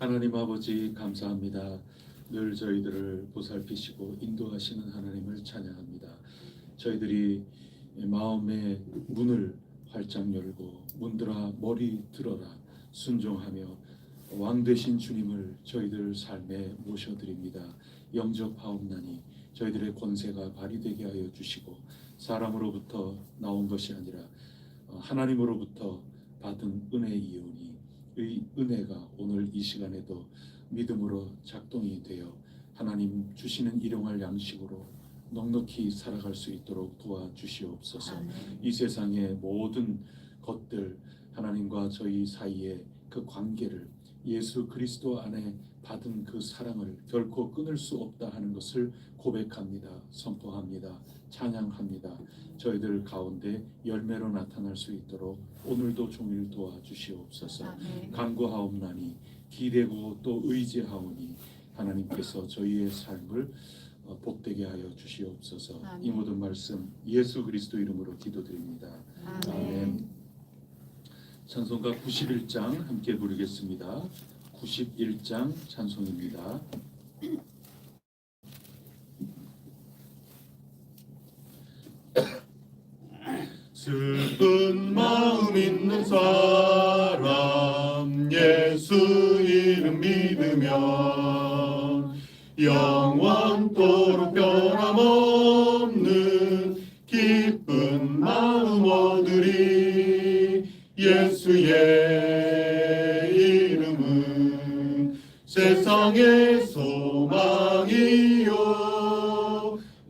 하나님 아버지 감사합니다. 늘 저희들을 보살피시고 인도하시는 하나님을 찬양합니다. 저희들이 마음의 문을 활짝 열고 문들아 머리 들어라 순종하며 왕 되신 주님을 저희들 삶에 모셔드립니다. 영접하옵나니 저희들의 권세가 발휘되게 하여 주시고 사람으로부터 나온 것이 아니라 하나님으로부터 받은 은혜이오니 이 은혜가 오늘 이 시간에도 믿음으로 작동이 되어 하나님 주시는 일용할 양식으로 넉넉히 살아갈 수 있도록 도와주시옵소서. 이 세상의 모든 것들 하나님과 저희 사이의 그 관계를 예수 그리스도 안에 받은 그 사랑을 결코 끊을 수 없다 하는 것을 고백합니다. 선포합니다. 찬양합니다. 저희들 가운데 열매로 나타날 수 있도록 오늘도 종일 도와주시옵소서. 간구하옵나니 기대고 또 의지하오니 하나님께서 저희의 삶을 복되게 하여 주시옵소서. 아멘. 이 모든 말씀 예수 그리스도 이름으로 기도드립니다. 아멘. 찬송가 91장 함께 부르겠습니다. 91장 찬송입니다. 슬픈 마음 있는 사람 예수 이름 믿으면 영원토록 변함없는 기쁜 마음 얻으리. 예수의 이름은 세상의 소망이요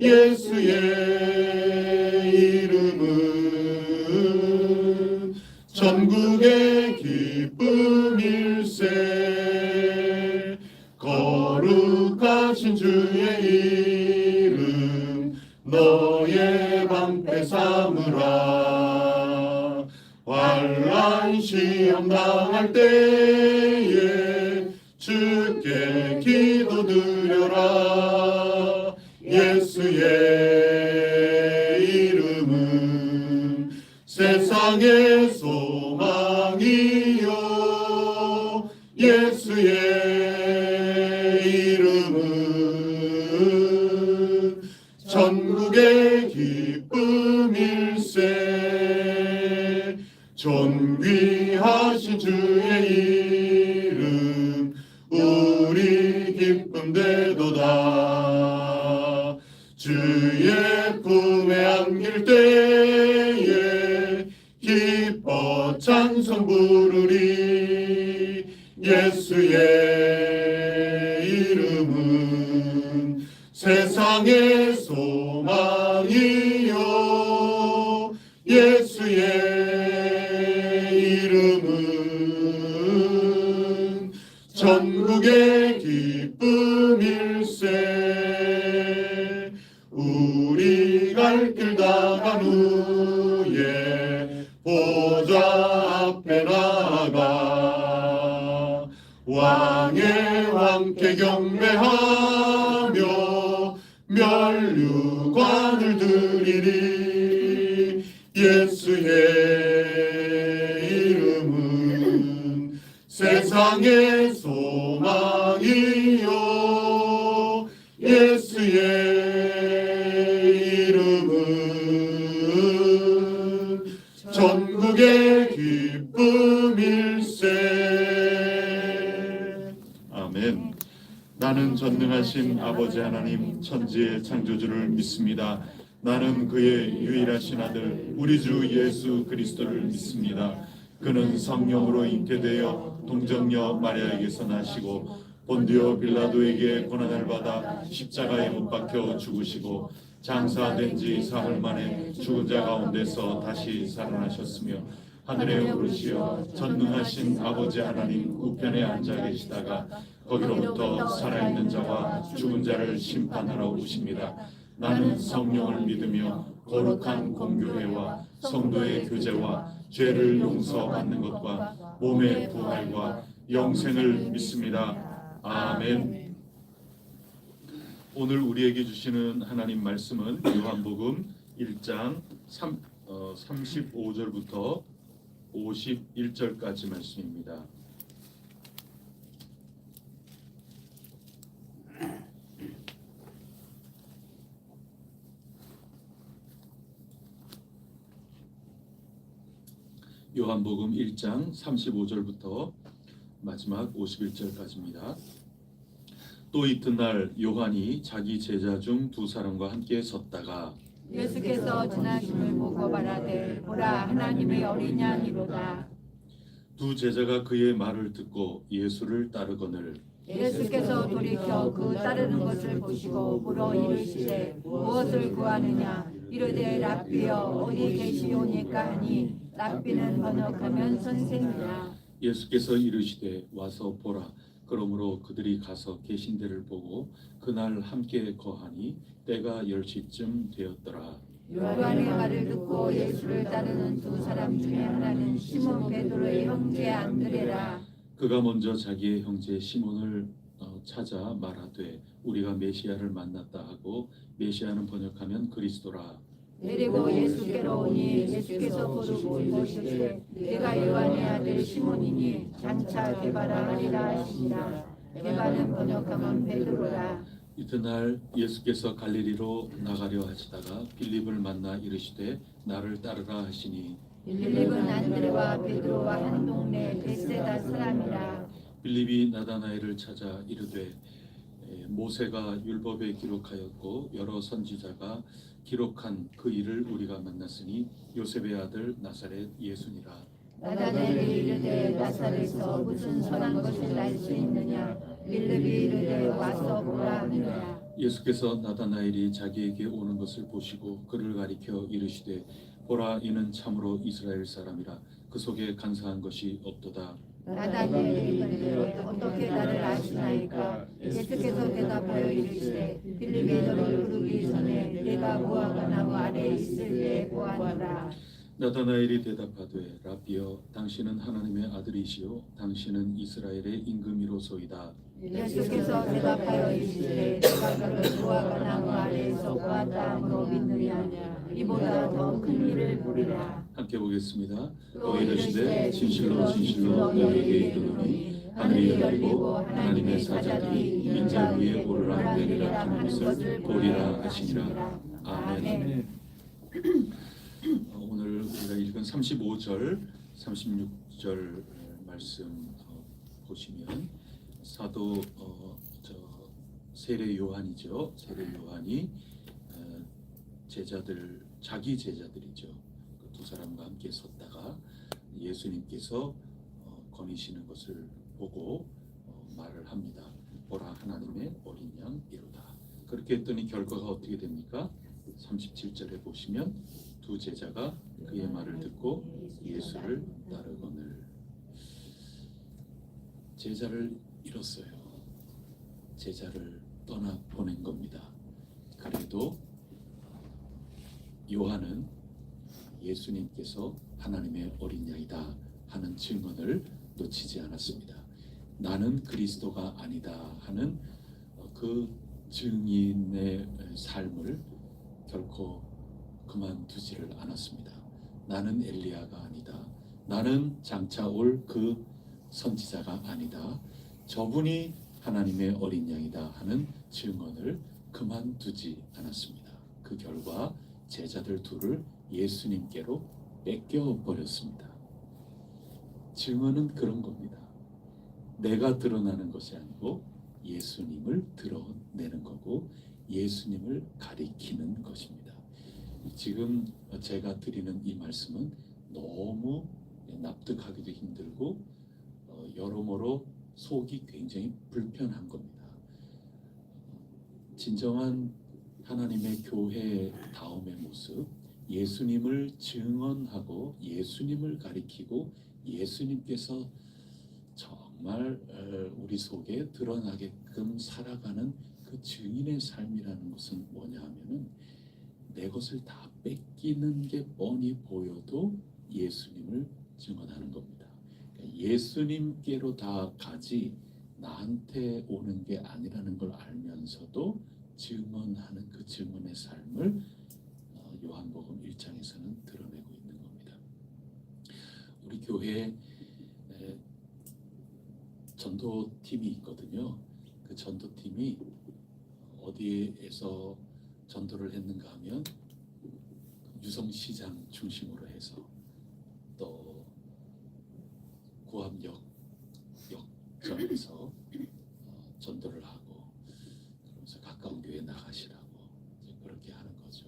예수의 이름은 천국의 기쁨일세. 거룩하신 주의 이름 너의 방패 삼으라. 환난 시험 당할 때에 주께 기도드려라. 예수의 이름은 세상의 소망이요 예수의 이름은 천국의 기쁨일세. 존귀하신 주의 이름 우리 기쁨 되도다. 주의 품에 안길 때에 기뻐 찬송 부르리. 예수의 이름은 세상의 소망이요 예수의 이름은 천국의 기쁨일세. 우리 갈 길 다 간 후에 보좌 앞에 나가 왕의 왕께 경배하며 면류관을 드리리. 예수의 이름은 세상의 소망이요 예수의 이름은 천국의 기쁨일세. 아멘. 나는 전능하신 아버지 하나님 천지의 창조주를 믿습니다. 나는 그의 유일하신 아들 우리 주 예수 그리스도를 믿습니다. 그는 성령으로 잉태되어 동정녀 마리아에게서 나시고 본디오 빌라도에게 고난을 받아 십자가에 못 박혀 죽으시고 장사된 지 사흘 만에 죽은 자 가운데서 다시 살아나셨으며 하늘에 오르시어 전능하신 아버지 하나님 우편에 앉아 계시다가 거기로부터 살아있는 자와 죽은 자를 심판하러 오십니다. 나는 성령을 믿으며 거룩한 공교회와 성도의 교제와 죄를 용서받는 것과 몸의 부활과 영생을 믿습니다. 아멘. 오늘 우리에게 주시는 하나님 말씀은 요한복음 1장 35절부터 51절까지 말씀입니다. 요한복음 1장 35절부터 마지막 51절까지입니다. 또 이튿날 요한이 자기 제자 중 두 사람과 함께 섰다가 예수께서 지나심을 보고 말하되 보라 하나님의 어린 양이로다. 두 제자가 그의 말을 듣고 예수를 따르거늘 예수께서 돌이켜 그 따르는 것을 보시고 물어 이르시되 무엇을 구하느냐. 이르되 랍비여 어디 계시오니까 하니 랍비는 번역하면 선생이라. 예수께서 이르시되 와서 보라. 그러므로 그들이 가서 계신 데를 보고 그날 함께 거하니 때가 10시쯤 되었더라. 요한의 말을 듣고 예수를 따르는 두 사람 중에 하나는 시몬 베드로의 형제 안드레라. 그가 먼저 자기의 형제 시몬을 찾아 말하되 우리가 메시아를 만났다 하고 메시아는 번역하면 그리스도라. 데리고 예수께로 오니 예수께서 부르고 이르시되 내가 요한의 아들 시몬이니 장차 게바라 하리라 하시니라. 게바는 번역하면 베드로라. 이튿날 예수께서 갈릴리로 나가려 하시다가 빌립을 만나 이르시되 나를 따르라 하시니 빌립은 안드레와 베드로와 한 동네 베세다 사람이라. 빌립이 나다나엘을 찾아 이르되 모세가 율법에 기록하였고 여러 선지자가 기록한 그 일을 우리가 만났으니 요셉의 아들 나사렛 예수니라. 나다나엘이 이르되 나사렛에서 무슨 선한 것을 날 수 있느냐. 빌립이 이르되 와서 보라 하니라. 예수께서 나다나엘이 자기에게 오는 것을 보시고 그를 가리켜 이르시되 보라 이는 참으로 이스라엘 사람이라. 그 속에 간사한 것이 없도다. 나다나엘이 이르되 어떻게 나를 아시나이까. 예수께서 대답하여 이르시되 빌립이 너를 부르기 전에 내가 무화과 나무 아래에 있을 때 보았노라. 나다나엘이 대답하되 랍비여 당신은 하나님의 아들이시요 당신은 이스라엘의 임금이로소이다. 예수께서 대답하여 이르시되 내가 너를 무화과 나무 아래에서 보았다 함으로 믿느냐. 이보다 더 큰 일을 보리라. 함께 보겠습니다. 또 이르시되 진실로 진실로 너희에게 이르노니 하늘이 열리고 하나님의 사자들이 인자 위에 오르락 내리락 하는 것을 보리라 하시니라. 아멘. 오늘 우리가 읽은 35절, 36절 말씀 보시면 사도 세례 요한이죠. 세례 요한이 제자들 자기 제자들이죠. 그 두 사람과 함께 섰다가 예수님께서 거니시는 것을 보고 말을 합니다. 보라 하나님의 어린 양 이로다. 그렇게 했더니 결과가 어떻게 됩니까? 37절에 보시면 두 제자가 그의 말을 듣고 예수를 따르거늘. 제자를 잃었어요. 제자를 떠나 보낸 겁니다. 그래도 요한은 예수님께서 하나님의 어린 양이다 하는 증언을 놓치지 않았습니다. 나는 그리스도가 아니다 하는 그 증인의 삶을 결코 그만두지를 않았습니다. 나는 엘리야가 아니다. 나는 장차 올 그 선지자가 아니다. 저분이 하나님의 어린 양이다 하는 증언을 그만두지 않았습니다. 그 결과 제자들 둘을 예수님께로 뺏겨버렸습니다. 증언은 그런 겁니다. 내가 드러나는 것이 아니고 예수님을 드러내는 거고 예수님을 가리키는 것입니다. 지금 제가 드리는 이 말씀은 너무 납득하기도 힘들고 여러모로 속이 굉장히 불편한 겁니다. 진정한 하나님의 교회다움의 모습, 예수님을 증언하고 예수님을 가리키고 예수님께서 정말 우리 속에 드러나게끔 살아가는 그 증인의 삶이라는 것은 뭐냐 하면은 내 것을 다 뺏기는 게 뻔히 보여도 예수님을 증언하는 겁니다. 그러니까 예수님께로 다 가지 나한테 오는 게 아니라는 걸 알면서도 증언하는 그 증언의 삶을 요한복음 1장에서는 드러내고 있는 겁니다. 우리 교회에 전도팀이 있거든요. 그 전도팀이 어디에서 전도를 했는가 하면 유성시장 중심으로 해서 또 구암역 역점에서 전도를 하고 그러면서 가까운 교회 나가시라고 이제 그렇게 하는 거죠.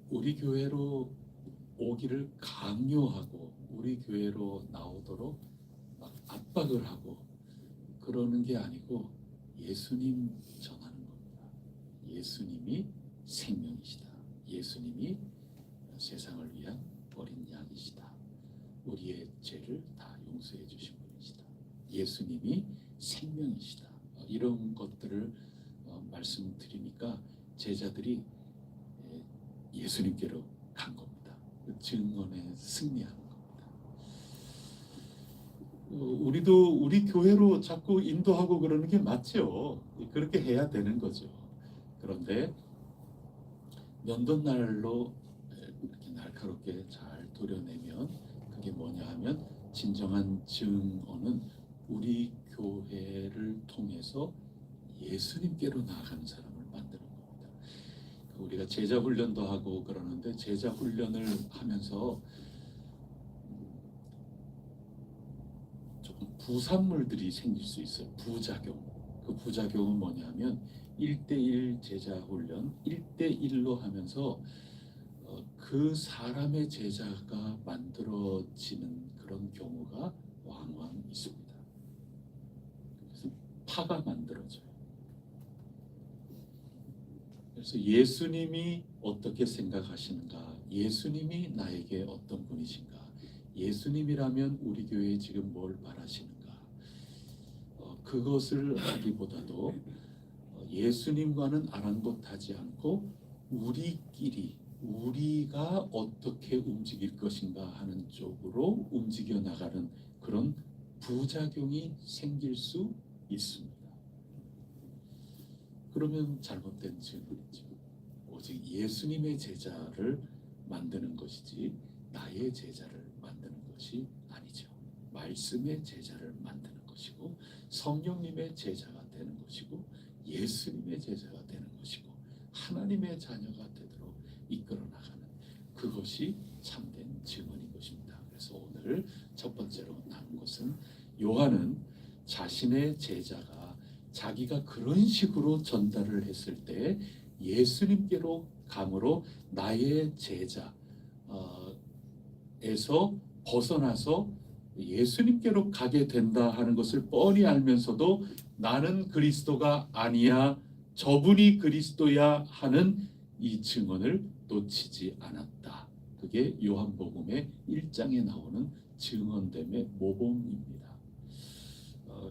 우리 교회로 오기를 강요하고 우리 교회로 나오도록 막 압박을 하고 그러는 게 아니고 예수님 전하는 겁니다. 예수님이 생명이시다. 예수님이 세상을 위한 어린 양이시다. 우리의 죄를 다 용서해 주신 분이시다. 예수님이 생명이시다. 이런 것들을 말씀드리니까 제자들이 예수님께로 간 겁니다. 그 증언에 승리하는 겁니다. 우리도 우리 교회로 자꾸 인도하고 그러는 게 맞죠. 그렇게 해야 되는 거죠. 그런데 면도날로 이렇게 날카롭게 잘 도려내면 그게 뭐냐 하면 진정한 증언은 우리 교회를 통해서 예수님께로 나아가는 사람을 만드는 겁니다. 우리가 제자 훈련도 하고 그러는데 제자 훈련을 하면서 조금 부산물들이 생길 수 있어요. 부작용. 그 부작용은 뭐냐면 1대1 제자 훈련, 1대1로 하면서 그 사람의 제자가 만들어지는 그런 경우가 왕왕 있습니다. 그래서 파가 만들어져요. 그래서 예수님이 어떻게 생각하시는가? 예수님이 나에게 어떤 분이신가? 예수님이라면 우리 교회에 지금 뭘 바라시는가? 그것을 하기보다도 예수님과는 아랑곳하지 않고 우리끼리 우리가 어떻게 움직일 것인가 하는 쪽으로 움직여 나가는 그런 부작용이 생길 수 있습니다. 그러면 잘못된 증언이죠. 오직 예수님의 제자를 만드는 것이지 나의 제자를 만드는 것이 아니죠. 말씀의 제자를 만드는 것이고 성령님의 제자가 되는 것이고 예수님의 제자가 되는 것이고 하나님의 자녀가 되도록 이끌어 나가는 그것이 참된 증언인 것입니다. 그래서 오늘 첫 번째로 나눈 것은 요한은 자신의 제자가 자기가 그런 식으로 전달을 했을 때 예수님께로 감으로 나의 제자에서 벗어나서 예수님께로 가게 된다 하는 것을 뻔히 알면서도 나는 그리스도가 아니야, 저분이 그리스도야 하는 이 증언을 놓치지 않았다. 그게 요한복음의 1장에 나오는 증언됨의 모범입니다.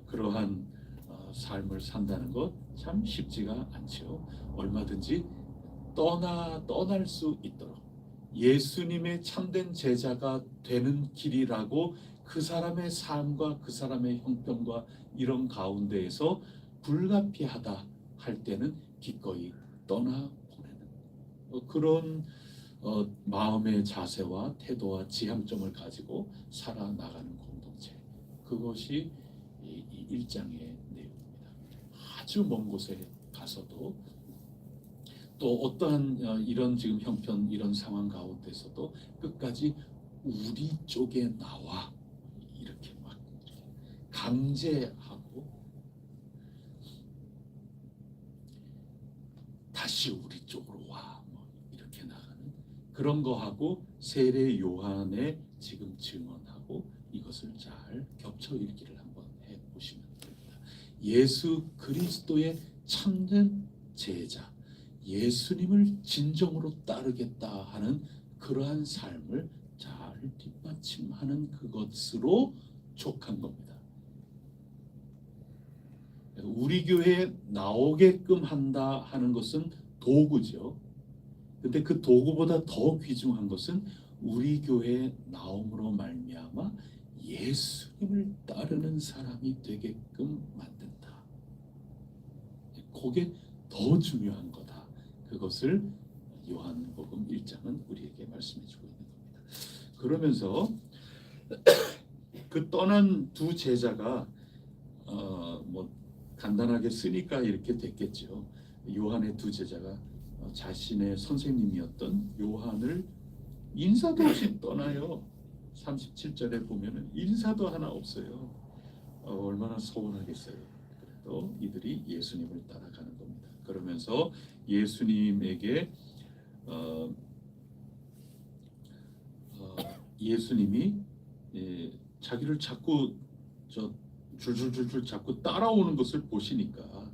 그러한 삶을 산다는 것 참 쉽지가 않죠. 얼마든지 떠날 수 있도록 예수님의 참된 제자가 되는 길이라고 그 사람의 삶과 그 사람의 형편과 이런 가운데에서 불가피하다 할 때는 기꺼이 떠나보내는 그런 마음의 자세와 태도와 지향점을 가지고 살아나가는 공동체, 그것이 이 1장의 내용입니다. 아주 먼 곳에 가서도 또 어떠한 이런 지금 형편 이런 상황 가운데서도 끝까지 우리 쪽에 나와 이렇게 막 강제하고 다시 우리 쪽으로 와 뭐 이렇게 나가는 그런 거하고 세례 요한의 지금 증언하고 이것을 잘 겹쳐 읽기를 한번 해보시면 됩니다. 예수 그리스도의 참된 제자, 예수님을 진정으로 따르겠다 하는 그러한 삶을 잘 뒷받침하는 그것으로 족한 겁니다. 우리 교회에 나오게끔 한다 하는 것은 도구죠. 근데 그 도구보다 더 귀중한 것은 우리 교회에 나옴으로 말미암아 예수님을 따르는 사람이 되게끔 만든다. 그게 더 중요한 거다. 그것을 요한복음 1장은 우리에게 말씀해 주고 있는 겁니다. 그러면서 그 떠난 두 제자가 뭐 간단하게 쓰니까 이렇게 됐겠죠. 요한의 두 제자가 자신의 선생님이었던 요한을 인사도 없이 떠나요. 37절에 보면은 인사도 하나 없어요. 얼마나 서운하겠어요. 그래도 이들이 예수님을 따라가는 겁니다. 그러면서 예수님에게 예수님이 자기를 자꾸 줄줄줄줄 자꾸 따라오는 것을 보시니까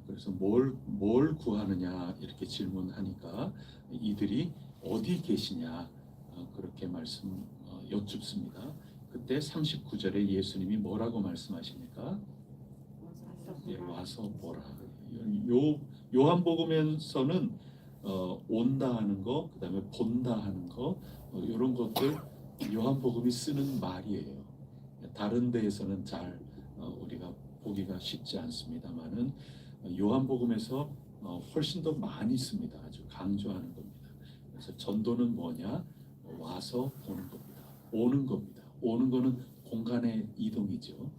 그래서 뭘 구하느냐 이렇게 질문하니까 이들이 어디 계시냐 그렇게 여쭙습니다. 그때 39절에 예수님이 뭐라고 말씀하십니까? 와서 보라. 요한복음에서는 온다 하는 거, 그다음에 본다 하는 거 이런 것들 요한복음이 쓰는 말이에요. 다른 데에서는 잘 우리가 보기가 쉽지 않습니다만은 요한복음에서 훨씬 더 많이 씁니다. 아주 강조하는 겁니다. 그래서 전도는 뭐냐? 와서 보는 겁니다. 오는 겁니다. 오는 거는 공간의 이동이죠.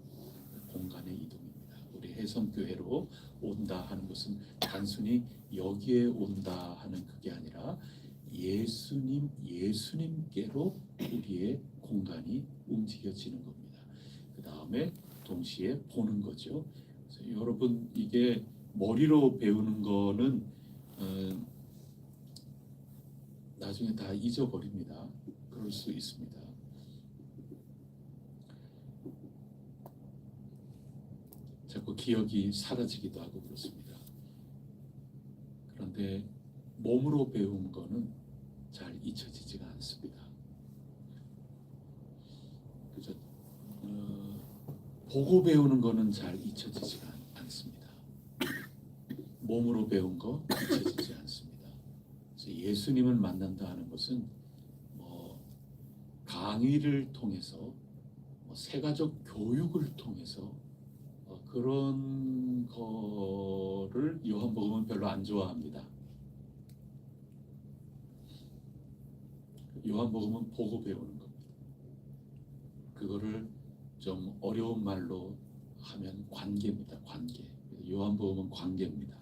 공간의 이동입니다. 우리 해성교회로 온다 하는 것은 단순히 여기에 온다 하는 그게 아니라 예수님께로 우리의 공간이 움직여지는 겁니다. 그 다음에 동시에 보는 거죠. 그래서 여러분 이게 머리로 배우는 거는 나중에 다 잊어버립니다. 그럴 수 있습니다. 자꾸 기억이 사라지기도 하고 그렇습니다. 그런데 몸으로 배운 거는 잘 잊혀지지가 않습니다. 그래서 보고 배우는 거는 잘 잊혀지지가 않습니다. 몸으로 배운 거 잊혀지지 않습니다. 그래서 예수님을 만난다 하는 것은 강의를 통해서 세가족 교육을 통해서 그런 거를 요한복음은 별로 안 좋아합니다. 요한복음은 보고 배우는 겁니다. 그거를 좀 어려운 말로 하면 관계입니다. 관계. 요한복음은 관계입니다.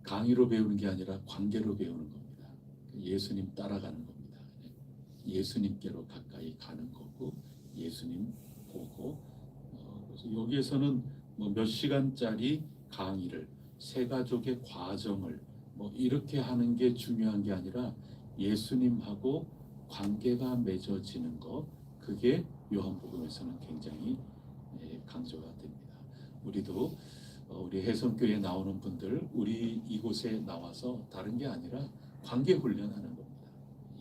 강의로 배우는 게 아니라 관계로 배우는 겁니다. 예수님 따라가는 겁니다. 예수님께로 가까이 가는 거고 예수님 보고 그래서 여기에서는 몇 시간짜리 강의를 세가족의 과정을 이렇게 하는 게 중요한 게 아니라 예수님하고 관계가 맺어지는 거 그게 요한복음에서는 굉장히 강조가 됩니다. 우리도 우리 해성교회에 나오는 분들 우리 이곳에 나와서 다른 게 아니라 관계 훈련하는 겁니다.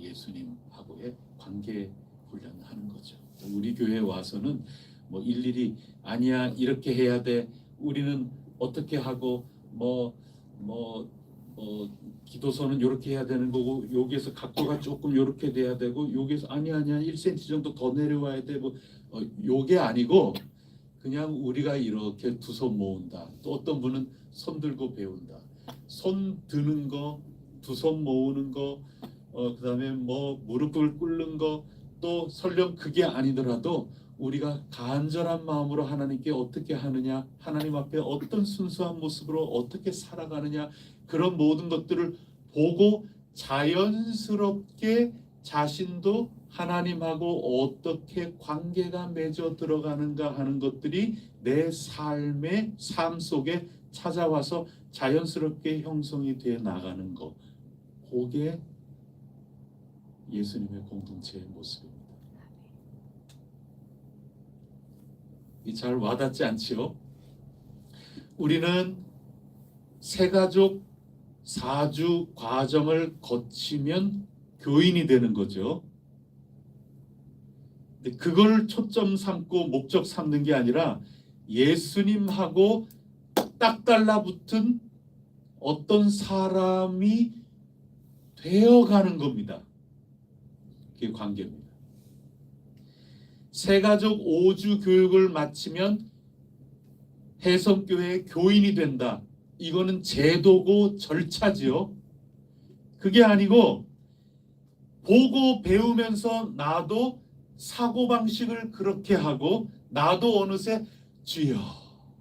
예수님하고의 관계 훈련하는 거죠. 우리 교회에 와서는 일일이 아니야 이렇게 해야 돼 우리는 어떻게 하고 기도서는 이렇게 해야 되는 거고 여기에서 각도가 조금 이렇게 돼야 되고 여기에서 아니야 1cm 정도 더 내려와야 돼 요게 아니고 그냥 우리가 이렇게 두 손 모은다. 또 어떤 분은 손 들고 배운다. 손 드는 거, 두 손 모으는 거, 그다음에 무릎을 꿇는 거, 또 설령 그게 아니더라도 우리가 간절한 마음으로 하나님께 어떻게 하느냐, 하나님 앞에 어떤 순수한 모습으로 어떻게 살아가느냐 그런 모든 것들을 보고 자연스럽게 자신도 하나님하고 어떻게 관계가 맺어 들어가는가 하는 것들이 내 삶 속에 찾아와서 자연스럽게 형성이 되어 나가는 것. 그게 예수님의 공동체의 모습입니다. 잘 와닿지 않지요? 우리는 세가족 4주 과정을 거치면 교인이 되는 거죠. 근데 그걸 초점 삼고 목적 삼는 게 아니라 예수님하고 딱 달라붙은 어떤 사람이 되어가는 겁니다. 그게 관계입니다. 세가족 5주 교육을 마치면 해성교회의 교인이 된다. 이거는 제도고 절차지요. 그게 아니고 보고 배우면서 나도 사고방식을 그렇게 하고 나도 어느새 주여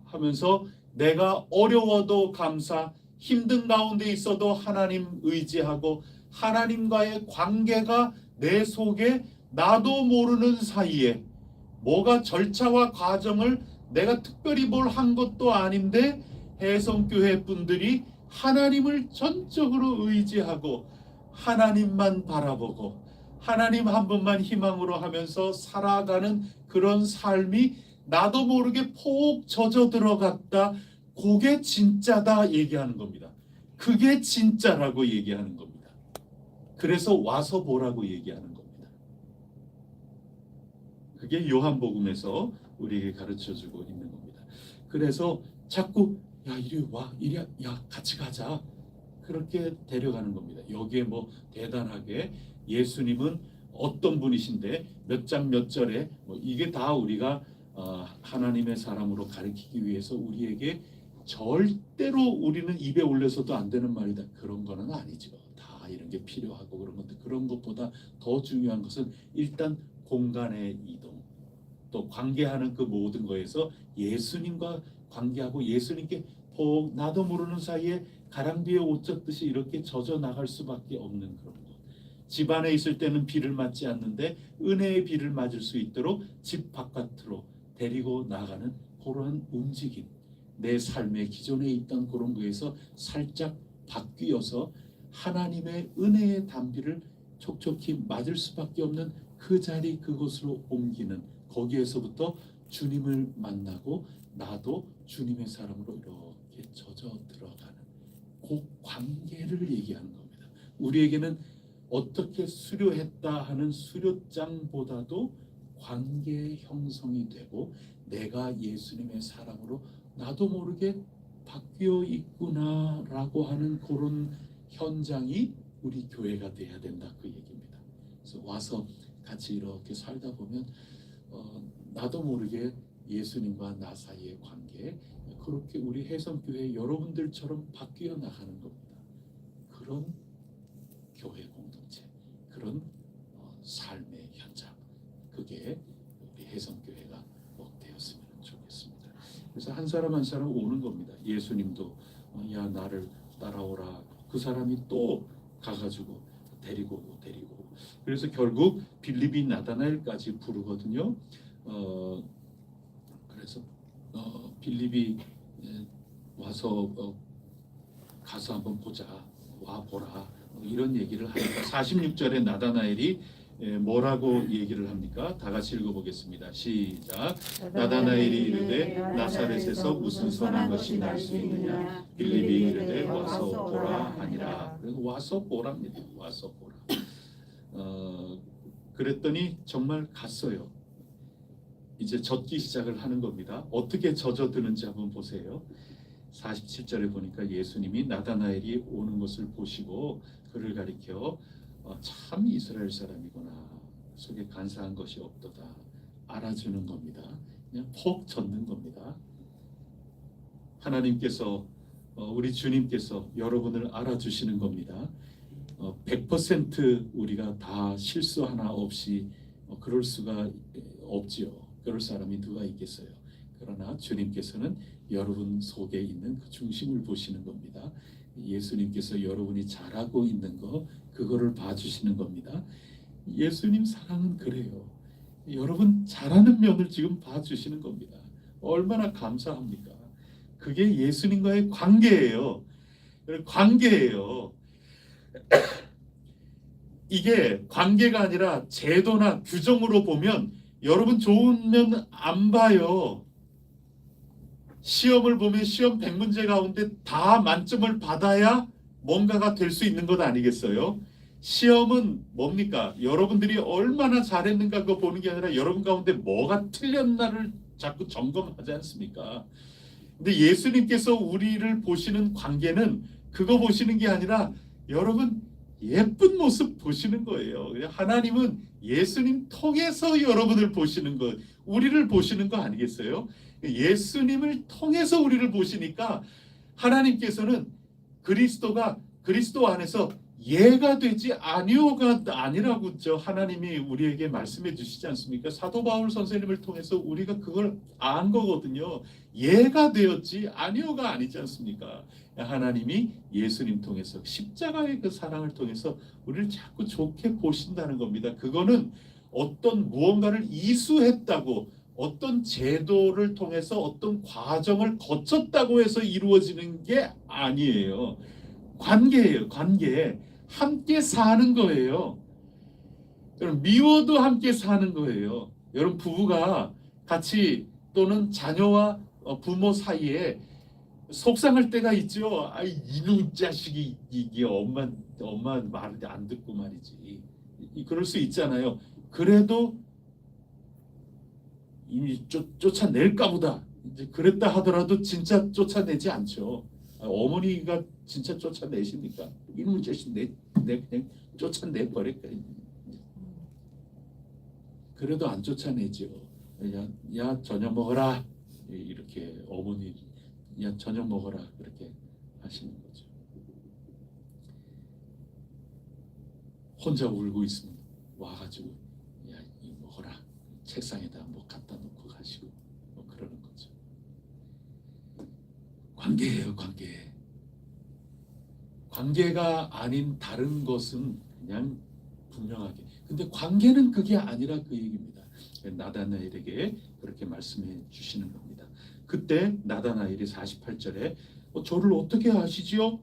하면서 내가 어려워도 감사, 힘든 가운데 있어도 하나님 의지하고 하나님과의 관계가 내 속에 나도 모르는 사이에 뭐가 절차와 과정을 내가 특별히 뭘 한 것도 아닌데 해성교회 분들이 하나님을 전적으로 의지하고 하나님만 바라보고 하나님 한 분만 희망으로 하면서 살아가는 그런 삶이 나도 모르게 폭 젖어 들어갔다. 그게 진짜다 얘기하는 겁니다. 그게 진짜라고 얘기하는 겁니다. 그래서 와서 보라고 얘기하는 겁니다. 그게 요한복음에서 우리에게 가르쳐주고 있는 겁니다. 그래서 자꾸 야 이리 와, 이리 야 같이 가자, 그렇게 데려가는 겁니다. 여기에 뭐 대단하게 예수님은 어떤 분이신데 몇 장 몇 절에 뭐 이게 다 우리가 하나님의 사람으로 가르치기 위해서 우리에게 절대로 우리는 입에 올려서도 안 되는 말이다, 그런 거는 아니죠. 다 이런 게 필요하고 그런 건데, 그런 것보다 더 중요한 것은 일단 공간의 이동, 또 관계하는 그 모든 거에서 예수님과 관계하고 예수님께 폭 나도 모르는 사이에 가랑비에 옷 젖듯이 이렇게 젖어 나갈 수밖에 없는 그런 것. 집 안에 있을 때는 비를 맞지 않는데 은혜의 비를 맞을 수 있도록 집 바깥으로 데리고 나가는 그런 움직임, 내 삶의 기존에 있던 그런 거에서 살짝 바뀌어서 하나님의 은혜의 담비를 촉촉히 맞을 수밖에 없는 그 자리, 그곳으로 옮기는, 거기에서부터 주님을 만나고 나도 주님의 사람으로 이렇게 젖어 들어가는 그 관계를 얘기하는 겁니다. 우리에게는 어떻게 수료했다 하는 수료장보다도 관계 형성이 되고 내가 예수님의 사람으로 나도 모르게 바뀌어 있구나라고 하는 그런 현장이 우리 교회가 돼야 된다, 그 얘기입니다. 그래서 와서 같이 이렇게 살다 보면 나도 모르게 예수님과 나 사이의 관계, 그렇게 우리 해성교회 여러분들처럼 바뀌어 나가는 겁니다. 그런 교회 공동체, 그런 삶의 현장, 그게 우리 해성교회가 꼭 되었으면 좋겠습니다. 그래서 한 사람 한 사람 오는 겁니다. 예수님도 야 나를 따라오라, 그 사람이 또 가가지고 데리고 그래서 결국 빌립이 나다나엘까지 부르거든요. 그래서 빌립이 와서 가서 한번 보자, 와 보라, 이런 얘기를 하니까 46절에 나다나엘이 뭐라고 얘기를 합니까? 다 같이 읽어보겠습니다. 시작. 나다나엘이 이르되 나사렛에서 무슨 선한 것이 날 수 있느냐? 빌립이 이르되 와서 보라 하니라. 그래서 와서 보랍니다. 와서 보라. 그랬더니 정말 갔어요. 이제 젖기 시작을 하는 겁니다. 어떻게 젖어드는지 한번 보세요. 47절에 보니까 예수님이 나다나엘이 오는 것을 보시고 그를 가리켜 참 이스라엘 사람이구나, 속에 간사한 것이 없도다, 알아주는 겁니다. 그냥 폭 젖는 겁니다. 하나님께서 우리 주님께서 여러분을 알아주시는 겁니다. 100% 우리가 다 실수 하나 없이 그럴 수가 없지요. 그럴 사람이 누가 있겠어요. 그러나 주님께서는 여러분 속에 있는 그 중심을 보시는 겁니다. 예수님께서 여러분이 잘하고 있는 거, 그거를 봐주시는 겁니다. 예수님 사랑은 그래요. 여러분 잘하는 면을 지금 봐주시는 겁니다. 얼마나 감사합니까? 그게 예수님과의 관계예요. 관계예요. 이게 관계가 아니라 제도나 규정으로 보면 여러분 좋은 면 안 봐요. 시험을 보면 시험 100문제 가운데 다 만점을 받아야 뭔가가 될 수 있는 것 아니겠어요? 시험은 뭡니까? 여러분들이 얼마나 잘했는가 그거 보는 게 아니라 여러분 가운데 뭐가 틀렸나를 자꾸 점검하지 않습니까? 근데 예수님께서 우리를 보시는 관계는 그거 보시는 게 아니라 여러분 예쁜 모습 보시는 거예요. 하나님은 예수님 통해서 여러분을 보시는 것, 우리를 보시는 거 아니겠어요? 예수님을 통해서 우리를 보시니까 하나님께서는 그리스도 안에서 예가 되지 아니오가 아니라고 하나님이 우리에게 말씀해 주시지 않습니까? 사도 바울 선생님을 통해서 우리가 그걸 안 거거든요. 예가 되었지 아니오가 아니지 않습니까? 하나님이 예수님 통해서 십자가의 그 사랑을 통해서 우리를 자꾸 좋게 보신다는 겁니다. 그거는 어떤 무언가를 이수했다고, 어떤 제도를 통해서 어떤 과정을 거쳤다고 해서 이루어지는 게 아니에요. 관계예요. 관계. 함께 사는 거예요. 여러분, 미워도 함께 사는 거예요. 여러분, 부부가 같이 또는 자녀와 부모 사이에 속상할 때가 있죠. 아, 이놈 자식이 이게 엄마 말을 안 듣고 말이지. 그럴 수 있잖아요. 그래도 이미 쫓아낼까 보다. 이제 그랬다 하더라도 진짜 쫓아내지 않죠. 어머니가 진짜 쫓아내십니까? 이놈 자식 내 그냥 쫓아내 버릴까. 그래도 안 쫓아내죠. 야 저녁 먹어라. 이렇게 어머니 야 저녁 먹어라 그렇게 하시는 거죠. 혼자 울고 있으면 와가지고 야 이 먹어라. 책상에다 뭐 갖다 놓고 가시고 뭐 그러는 거죠. 관계예요, 관계. 관계가 아닌 다른 것은 그냥 분명하게. 근데 관계는 그게 아니라 그 얘기입니다. 나다나엘에게 그렇게 말씀해 주시는 겁니다. 그때 나다나엘이 48절에 저를 어떻게 아시지요?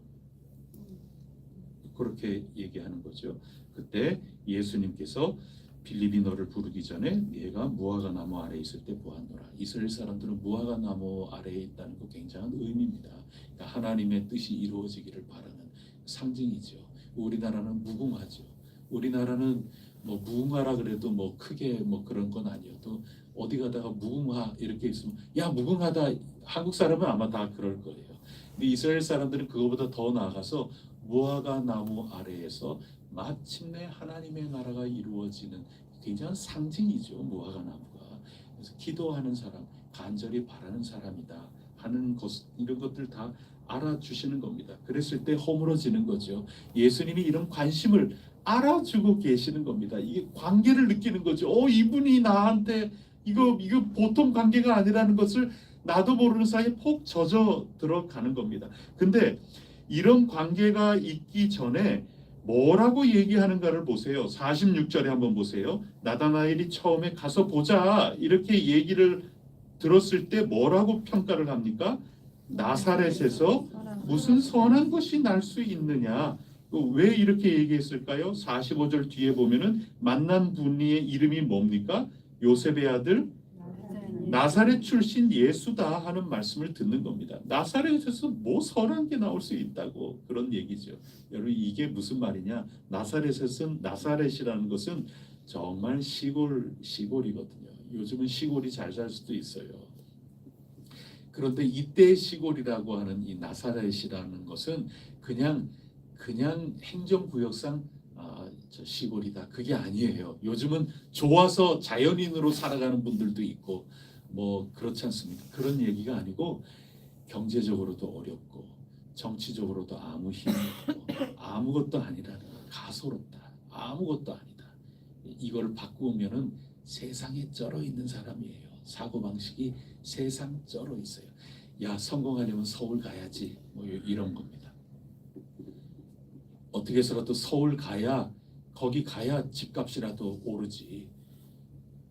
그렇게 얘기하는 거죠. 그때 예수님께서 빌립이 너를 부르기 전에 네가 무화과 나무 아래에 있을 때 보았노라. 이스라엘 사람들은 무화과 나무 아래에 있다는 거 굉장한 의미입니다. 그러니까 하나님의 뜻이 이루어지기를 바라는 상징이죠. 우리나라는 무궁화죠. 우리나라는 뭐 무궁화라 그래도 뭐 크게 뭐 그런 건 아니어도 어디 가다가 무궁화 이렇게 있으면 야 무궁화다. 한국 사람은 아마 다 그럴 거예요. 근데 이스라엘 사람들은 그거보다 더 나아가서 무화과 나무 아래에서 마침내 하나님의 나라가 이루어지는 굉장한 상징이죠. 무화과 나무가. 그래서 기도하는 사람, 간절히 바라는 사람이다 하는 것, 이런 것들 다 알아주시는 겁니다. 그랬을 때 허물어지는 거죠. 예수님이 이런 관심을 알아주고 계시는 겁니다. 이게 관계를 느끼는 거죠. 이분이 나한테 이거 보통 관계가 아니라는 것을 나도 모르는 사이에 폭 젖어 들어가는 겁니다. 근데 이런 관계가 있기 전에 뭐라고 얘기하는가를 보세요. 46절에 한번 보세요. 나다나엘이 처음에 가서 보자 이렇게 얘기를 들었을 때 뭐라고 평가를 합니까? 나사렛에서 무슨 선한 것이 날 수 있느냐? 왜 이렇게 얘기했을까요? 45절 뒤에 보면은 만난 분의 이름이 뭡니까? 요셉의 아들 나사렛 출신 예수다 하는 말씀을 듣는 겁니다. 나사렛에서 뭐 선한 게 나올 수 있다고 그런 얘기죠. 여러분 이게 무슨 말이냐? 나사렛이라는 것은 정말 시골이거든요. 요즘은 시골이 잘 살 수도 있어요. 그런데 이때 시골이라고 하는 이 나사렛이라는 것은 그냥 행정구역상 저 시골이다 그게 아니에요. 요즘은 좋아서 자연인으로 살아가는 분들도 있고 뭐 그렇지 않습니까? 그런 얘기가 아니고 경제적으로도 어렵고 정치적으로도 아무 힘이 없고 아무것도 아니라는 거야. 가소롭다. 아무것도 아니다. 이걸 바꾸면은 세상에 쩔어 있는 사람이에요. 사고방식이 세상 쩔어 있어요. 야 성공하려면 서울 가야지 뭐 이런 겁니다. 어떻게 해서라도 서울 가야 거기 가야 집값이라도 오르지.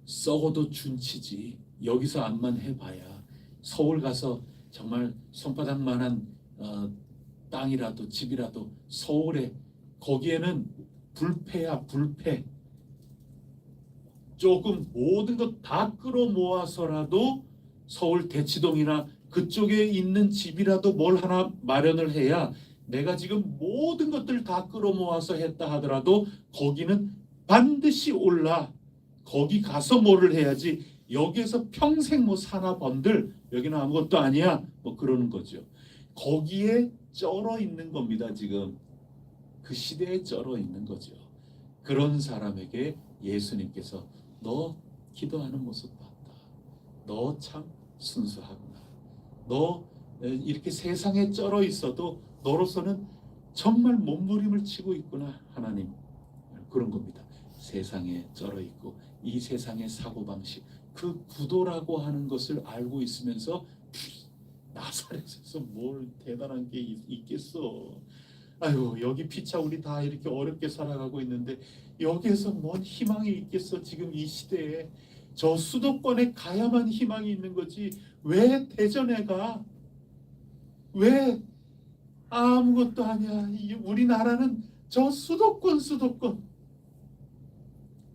썩어도 준치지. 여기서 암만 해봐야 서울 가서 정말 손바닥만한 땅이라도 집이라도 서울에 거기에는 불패야 불패. 조금 모든 것 다 끌어모아서라도 서울 대치동이나 그쪽에 있는 집이라도 뭘 하나 마련을 해야 내가 지금 모든 것들 다 끌어모아서 했다 하더라도 거기는 반드시 올라. 거기 가서 뭐를 해야지 여기에서 평생 뭐 사나 번들 여기는 아무것도 아니야 뭐 그러는 거죠. 거기에 쩔어 있는 겁니다. 지금 그 시대에 쩔어 있는 거죠. 그런 사람에게 예수님께서 너 기도하는 모습 봤다. 너 참 순수하구나. 너 이렇게 세상에 쩔어 있어도 너로서는 정말 몸부림을 치고 있구나 하나님. 그런 겁니다. 세상에 쩔어 있고 이 세상의 사고방식, 그 구도라고 하는 것을 알고 있으면서 나사렛에서 뭘 대단한 게 있겠어. 아유, 여기 피차 우리 다 이렇게 어렵게 살아가고 있는데 여기에서 뭔 희망이 있겠어. 지금 이 시대에 저 수도권에 가야만 희망이 있는 거지. 왜 대전에 가? 왜 아무것도 아니야. 우리나라는 저 수도권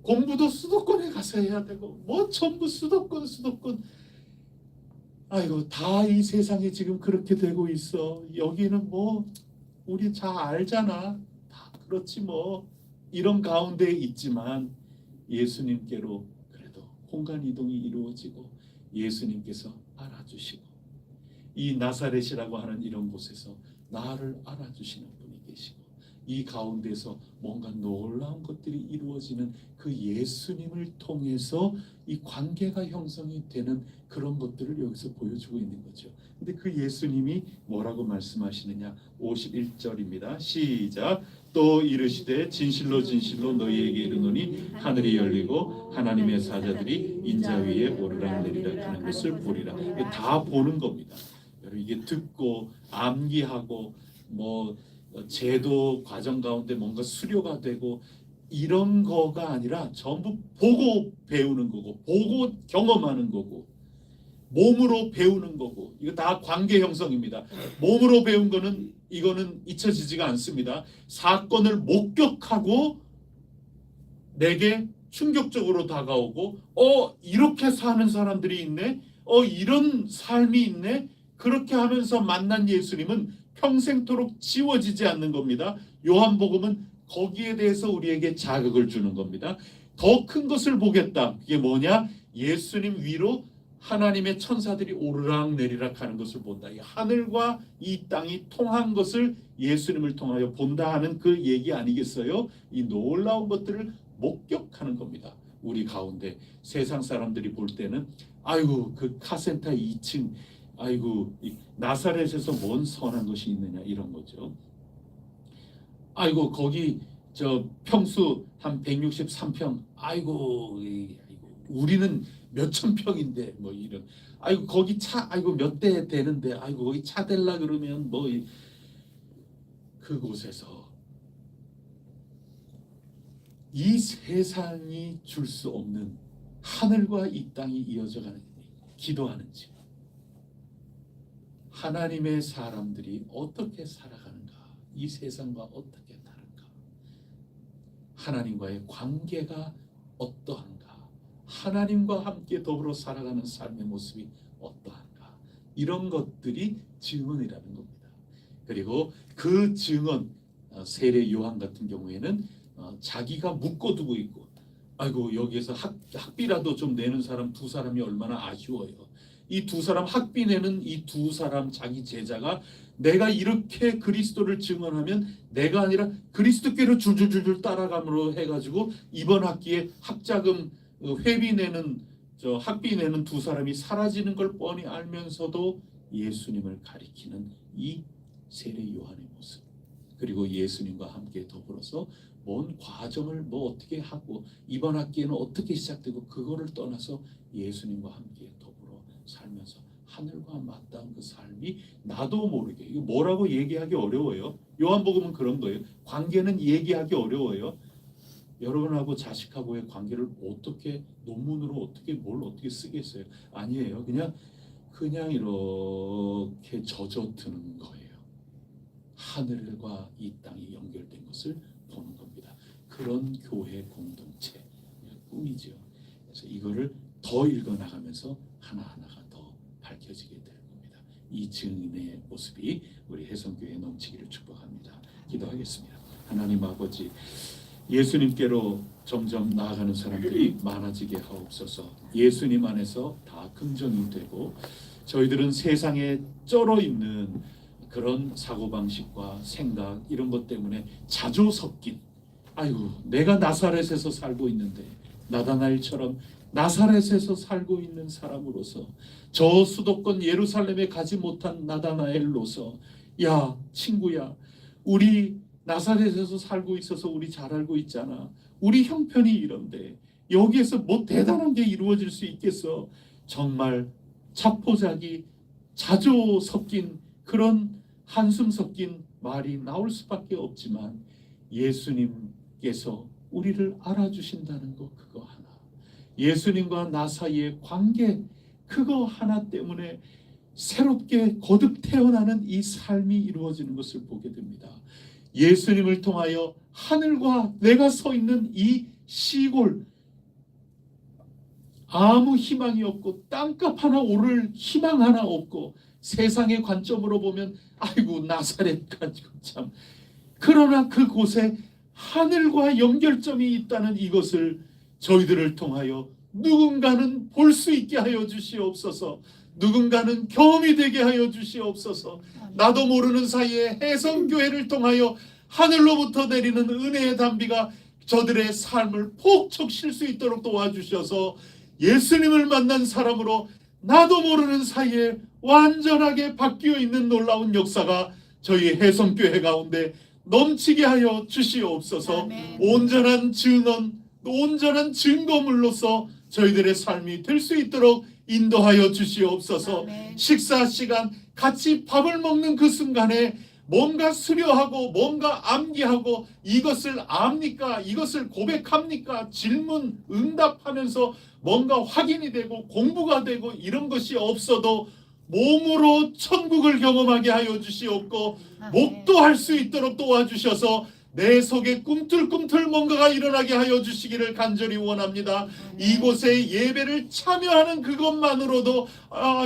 공부도 수도권에 가서 해야 되고 뭐 전부 수도권. 아이고, 다 이 세상에 지금 그렇게 되고 있어. 여기는 뭐 우리 잘 알잖아. 다 그렇지 뭐. 이런 가운데 있지만 예수님께로 그래도 공간 이동이 이루어지고 예수님께서 알아주시고 이 나사렛이라고 하는 이런 곳에서 나를 알아주시는 분이 계시고 이 가운데서 뭔가 놀라운 것들이 이루어지는 그 예수님을 통해서 이 관계가 형성이 되는 그런 것들을 여기서 보여주고 있는 거죠. 근데 그 예수님이 뭐라고 말씀하시느냐? 51절입니다. 시작. 또 이르시되 진실로 너희에게 이르노니 하늘이 열리고 하나님의 사자들이 인자 위에 오르락내리락 하는 것을 보리라. 다 보는 겁니다. 이게 듣고 암기하고 뭐 제도 과정 가운데 뭔가 수료가 되고 이런 거가 아니라 전부 보고 배우는 거고 보고 경험하는 거고 몸으로 배우는 거고 이거 다 관계 형성입니다. 몸으로 배운 거는 이거는 잊혀지지가 않습니다. 사건을 목격하고 내게 충격적으로 다가오고 이렇게 사는 사람들이 있네. 이런 삶이 있네. 그렇게 하면서 만난 예수님은 평생토록 지워지지 않는 겁니다. 요한복음은 거기에 대해서 우리에게 자극을 주는 겁니다. 더 큰 것을 보겠다. 그게 뭐냐? 예수님 위로 하나님의 천사들이 오르락내리락 하는 것을 본다. 이 하늘과 이 땅이 통한 것을 예수님을 통하여 본다 하는 그 얘기 아니겠어요? 이 놀라운 것들을 목격하는 겁니다. 우리 가운데 세상 사람들이 볼 때는 아이고 그 카센터 2층 아이고 나사렛에서 뭔 선한 것이 있느냐 이런 거죠. 아이고 거기 저 평수 한 163평 아이고 우리는 몇천 평인데 뭐 이런 아이고 거기 차 아이고 몇 대 되는데 아이고 거기 차 댈라 그러면 뭐 그곳에서 이 세상이 줄 수 없는 하늘과 이 땅이 이어져 가는 기도하는 집 하나님의 사람들이 어떻게 살아가는가 이 세상과 어떻게 다른가 하나님과의 관계가 어떠한가 하나님과 함께 더불어 살아가는 삶의 모습이 어떠한가 이런 것들이 증언이라는 겁니다. 그리고 그 증언 세례 요한 같은 경우에는 자기가 묶어두고 있고 아이고 여기에서 학비라도 좀 내는 사람 두 사람이 얼마나 아쉬워요. 이 두 사람 학비 내는 이 두 사람 자기 제자가 내가 이렇게 그리스도를 증언하면 내가 아니라 그리스도께로 줄줄줄줄 따라감으로 해가지고 이번 학기에 학자금 회비 내는 학비 내는 두 사람이 사라지는 걸 뻔히 알면서도 예수님을 가리키는 이 세례 요한의 모습 그리고 예수님과 함께 더불어서 뭔 과정을 뭐 어떻게 하고 이번 학기에는 어떻게 시작되고 그거를 떠나서 예수님과 함께 더불어 살면서 하늘과 맞닿은 그 삶이 나도 모르게 이거 뭐라고 얘기하기 어려워요. 요한복음은 그런 거예요. 관계는 얘기하기 어려워요. 여러분하고 자식하고의 관계를 어떻게 논문으로 어떻게 뭘 어떻게 쓰겠어요? 아니에요. 그냥 이렇게 젖어드는 거예요. 하늘과 이 땅이 연결된 것을 보는 겁니다. 그런 교회 공동체 꿈이죠. 그래서 이거를 더 읽어나가면서 하나하나가 더 밝혀지게 될 겁니다. 이 증인의 모습이 우리 혜성교회에 넘치기를 축복합니다. 기도하겠습니다. 하나님 아버지 예수님께로 점점 나아가는 사람들이 많아지게 하옵소서. 예수님 안에서 다 긍정이 되고 저희들은 세상에 쩔어 있는 그런 사고방식과 생각 이런 것 때문에 자주 섞인 아이고 내가 나사렛에서 살고 있는데 나다나엘처럼 나사렛에서 살고 있는 사람으로서 저 수도권 예루살렘에 가지 못한 나다나엘로서 야 친구야 우리 나사렛에서 살고 있어서 우리 잘 알고 있잖아. 우리 형편이 이런데 여기에서 뭐 대단한 게 이루어질 수 있겠어. 정말 자포자기 자조 섞인 그런 한숨 섞인 말이 나올 수밖에 없지만 예수님께서 우리를 알아주신다는 거, 그거 하나, 예수님과 나 사이의 관계, 그거 하나 때문에 새롭게 거듭 태어나는 이 삶이 이루어지는 것을 보게 됩니다. 예수님을 통하여 하늘과 내가 서 있는 이 시골, 아무 희망이 없고 땅값 하나 오를 희망 하나 없고 세상의 관점으로 보면 아이고 나사렛 가지고 참, 그러나 그곳에 하늘과 연결점이 있다는 이것을 저희들을 통하여 누군가는 볼 수 있게 하여 주시옵소서. 누군가는 경험이 되게 하여 주시옵소서. 나도 모르는 사이에 해성교회를 통하여 하늘로부터 내리는 은혜의 단비가 저들의 삶을 폭촉 실 수 있도록 도와주셔서 예수님을 만난 사람으로 나도 모르는 사이에 완전하게 바뀌어 있는 놀라운 역사가 저희 해성교회 가운데 넘치게 하여 주시옵소서. 아멘. 온전한 증언, 온전한 증거물로서 저희들의 삶이 될 수 있도록 인도하여 주시옵소서. 아멘. 식사 시간 같이 밥을 먹는 그 순간에 뭔가 수려하고 뭔가 암기하고 이것을 압니까? 이것을 고백합니까? 질문 응답하면서 뭔가 확인이 되고 공부가 되고 이런 것이 없어도 몸으로 천국을 경험하게 하여 주시옵고 목도할 수 있도록 도와주셔서 내 속에 꿈틀꿈틀 뭔가가 일어나게 하여 주시기를 간절히 원합니다. 이곳에 예배를 참여하는 그것만으로도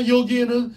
여기에는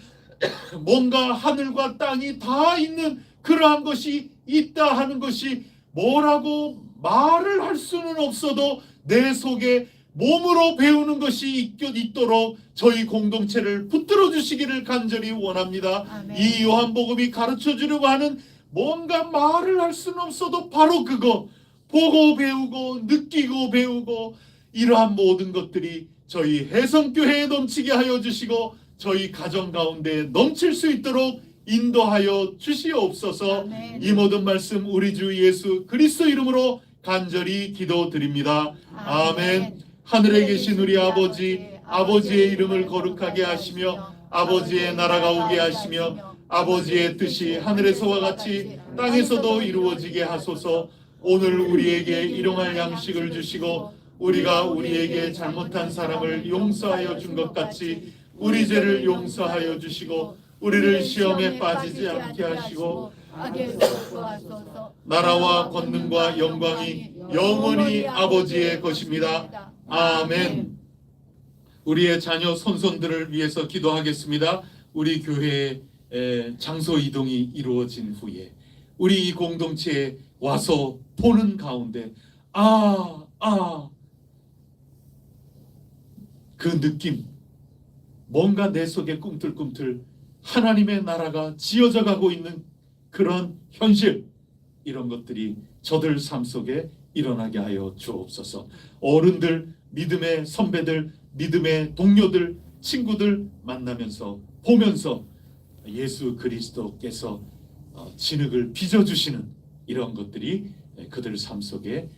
뭔가 하늘과 땅이 다 있는 그러한 것이 있다 하는 것이 뭐라고 말을 할 수는 없어도 내 속에 몸으로 배우는 것이 있도록 저희 공동체를 붙들어 주시기를 간절히 원합니다. 아멘. 이 요한복음이 가르쳐 주려고 하는 뭔가 말을 할 수는 없어도 바로 그거, 보고 배우고 느끼고 배우고 이러한 모든 것들이 저희 해성교회에 넘치게 하여 주시고 저희 가정 가운데 넘칠 수 있도록 인도하여 주시옵소서. 아멘. 이 모든 말씀 우리 주 예수 그리스도 이름으로 간절히 기도드립니다. 아멘. 하늘에 계신 우리 아버지, 아버지의 이름을 거룩하게 하시며 아버지의 나라가 오게 하시며 아버지의 뜻이 하늘에서와 같이 땅에서도 이루어지게 하소서. 오늘 우리에게 일용할 양식을 주시고 우리가 우리에게 잘못한 사람을 용서하여 준 것 같이 우리 죄를 용서하여 주시고 우리를 시험에 빠지지 않게 하시고 나라와 권능과 영광이 영원히 아버지의 것입니다. 아멘. 우리의 자녀 손손들을 위해서 기도하겠습니다. 우리 교회의 장소 이동이 이루어진 후에 우리 이 공동체에 와서 보는 가운데 그 느낌, 뭔가 내 속에 꿈틀꿈틀 하나님의 나라가 지어져 가고 있는 그런 현실, 이런 것들이 저들 삶 속에 일어나게 하여 주옵소서. 어른들, 믿음의 선배들, 믿음의 동료들, 친구들 만나면서 보면서 예수 그리스도께서 진흙을 빚어주시는 이런 것들이 그들 삶 속에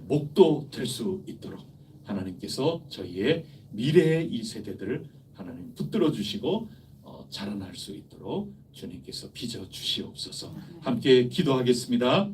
목도 될 수 있도록 하나님께서 저희의 미래의 이 세대들을 하나님 붙들어 주시고 자라날 수 있도록 주님께서 빚어 주시옵소서. 함께 기도하겠습니다.